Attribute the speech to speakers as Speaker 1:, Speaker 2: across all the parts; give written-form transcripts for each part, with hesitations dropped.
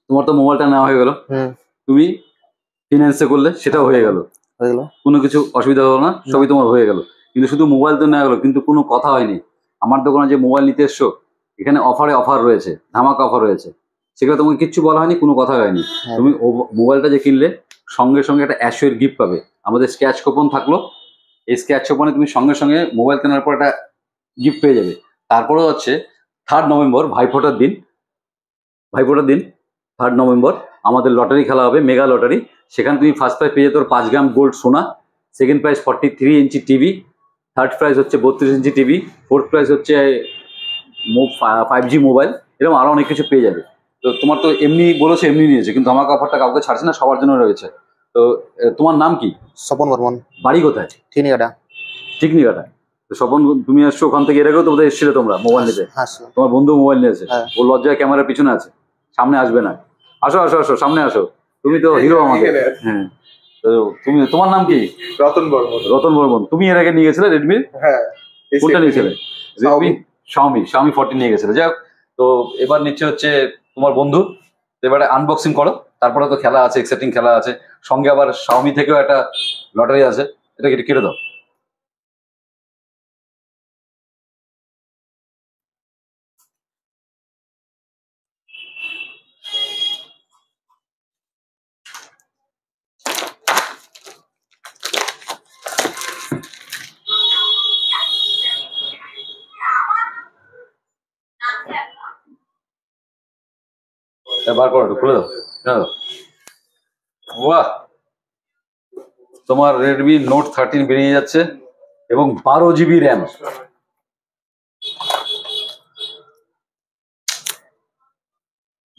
Speaker 1: তোমার তো মোবাইলটা নেওয়া হয়ে গেল, তুমি ফিনান্সে করলে সেটাও হয়ে গেল, কোনো কিছু অসুবিধা হলো না, সবই তোমার হয়ে গেল। কিন্তু শুধু মোবাইল তো নেওয়া গেলো, কিন্তু কোনো কথা হয়নি। আমার দোকানে যে মোবাইল নিতে এসছো, এখানে অফার রয়েছে, ধামাকা অফার রয়েছে, সেগুলো তোমাকে কিচ্ছু বলা হয়নি, কোনো কথা হয়নি। তুমি মোবাইলটা যে কিনলে সঙ্গে সঙ্গে একটা অ্যাশোয়ের গিফট পাবে। আমাদের স্ক্র্যাচ কুপন থাকলো, এই স্ক্র্যাচ কুপনে তুমি সঙ্গে সঙ্গে মোবাইল কেনার পর একটা গিফট পেয়ে যাবে। তারপরে হচ্ছে 3 নভেম্বর ভাইফোঁটার দিন 3 নভেম্বর আমাদের লটারি খেলা হবে, মেগা লটারি। সেখানে তুমি ফার্স্ট প্রাইজ পেয়ে যেতে 5 গ্রাম গোল্ড সোনা, second prize 43 inch TV, third prize হচ্ছে 32 ইঞ্চি টিভি, ফোর্থ প্রাইজ হচ্ছে 5G মোবাইল, এরকম আরও অনেক কিছু পেয়ে যাবে। তো তোমার তো এমনি বলেছে, এমনি নিয়েছে, কিন্তু আমাকে অফারটা কাউকে ছাড়ছে না, সবার জন্য রয়েছে। তো তোমার নাম কি?
Speaker 2: স্বপন বর্মন।
Speaker 1: বাড়ি কোথায়? টিকনিঘাটা। তো স্বপন, তুমি আসছো ওখান থেকে, এর আগেও তো বোধহয় এসেছিলে তোমরা মোবাইল নিতে? তোমার বন্ধু মোবাইল নিয়েছে, ও লজ্জায় ক্যামেরার পিছনে আছে, সামনে আসবে না। আসো আসো আসো, সামনে আসো, তুমি তো হিরো আমাদের। হ্যাঁ, তো তোমার নাম কি?
Speaker 3: রতন বর্মন।
Speaker 1: তুমি এর আগে নিয়ে গেছিলে রেডমির?
Speaker 3: হ্যাঁ।
Speaker 1: কোনটা নিয়েছিলে? রেডমি শাওমি 14 নিয়ে গেছিলে। যাই হোক, তো এবার নিচ্ছে হচ্ছে তোমার বন্ধু। এবারে আনবক্সিং করো, তারপরে তো খেলা আছে, এক্সাইটিং খেলা আছে, সঙ্গে আবার শাওমি থেকেও একটা লটারি আছে, এটা কেটে দাও। বার করো, খুলে দাও। বাহ, তোমার রেডমি নোট 13 বেরিয়ে যাচ্ছে এবং 12 GB র্যাম।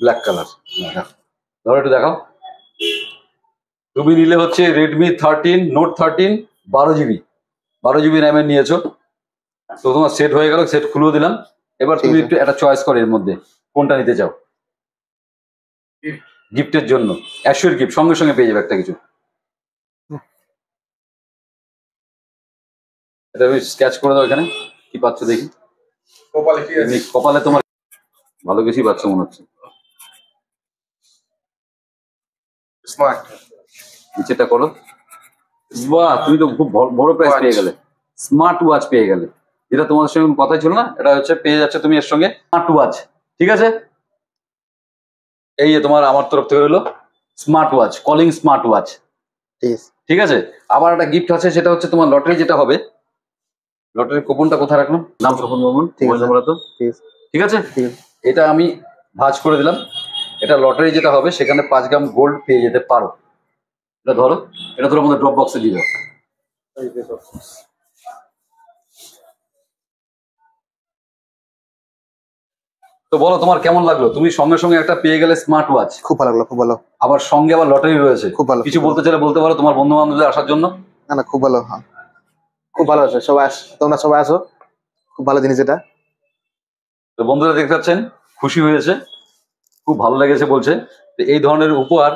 Speaker 1: ব্ল্যাক কালার, ধরো একটু দেখাও। তুমি নিলে হচ্ছে রেডমি নোট 13 12 GB র্যামের নিয়েছো। তো তোমার সেট হয়ে গেল, সেট খুলেও দিলাম। এবার তুমি একটু একটা চয়েস করো, এর মধ্যে কোনটা নিতে চাও। গিফটের জন্য অ্যাশোর গিফট সঙ্গে সঙ্গে পেয়ে যাবে একটা কিছু। এটা আমি স্কেচ করে দাও, এখানে কি পাচ্ছ দেখি। কপালে তোমার ভালো কিছুই পাচ্ছ মনে হচ্ছে।
Speaker 3: স্মার্ট
Speaker 1: নিচেটা করো। বাহ, তুমি তো খুব বড় প্রাইস পেয়ে গেলে, স্মার্ট ওয়াচ পেয়ে গেলে। যেটা তোমাদের সঙ্গে কথাই ছিল না, এটা হচ্ছে পেয়ে যাচ্ছে তুমি এর সঙ্গে স্মার্ট ওয়াচ। ঠিক আছে, এই যে তোমার আমার তরফ থেকে হলো smart watch, calling smart watch. ঠিক আছে, আবার একটা গিফট আছে, সেটা হচ্ছে তোমার লটারি যেটা হবে, লটারির কুপনটা কোথায় রাখলাম, নাম স্বপন বর্মন, মোবাইল নাম্বার তো। ঠিক আছে, এটা আমি ভাঁজ করে দিলাম। এটা লটারি যেটা হবে, সেখানে 5 গ্রাম গোল্ড পেয়ে যেতে পারো। এটা ধরো, এটা ধরো আমাদের ড্রপ বক্সে দিয়ে দাও। তো বলো তোমার কেমন লাগলো? তুমি সঙ্গে সঙ্গে একটা পেয়ে গেলে স্মার্ট ওয়াচ।
Speaker 2: খুব ভালো লাগলো, খুব ভালো।
Speaker 1: আবার সঙ্গে আবার লটারি রয়েছে।
Speaker 2: খুব ভালো।
Speaker 1: কিছু বলতে চাইলে বলতে পারো তোমার বন্ধু বান্ধবদের আসার জন্য।
Speaker 2: না, খুব ভালো। হ্যাঁ, খুব ভালো আছে, সবাই তোমরা সবাই আসো, খুব ভালো জিনিস এটা।
Speaker 1: তো বন্ধুরা দেখতে পাচ্ছেন, খুশি হয়েছে, খুব ভালো লেগেছে বলছে। তো এই ধরনের উপহার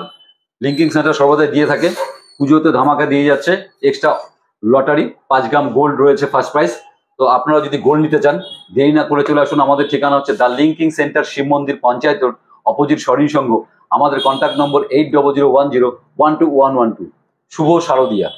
Speaker 1: লিঙ্কিং সেন্টার সর্বদাই দিয়ে থাকে। পুজোতে ধামাকা দিয়ে যাচ্ছে, এক্সট্রা লটারি, 5 গ্রাম গোল্ড রয়েছে ফার্স্ট প্রাইজ। তো আপনারা যদি গোল্ড নিতে চান, দেরি না করে চলে আসুন। আমাদের ঠিকানা হচ্ছে দ্য লিঙ্কিং সেন্টার, শিব মন্দির, পঞ্চায়েত রোড, অপোজিট স্বর্ণী সংঘ। আমাদের কন্ট্যাক্ট নম্বর 8001012112। শুভ শারদিয়া।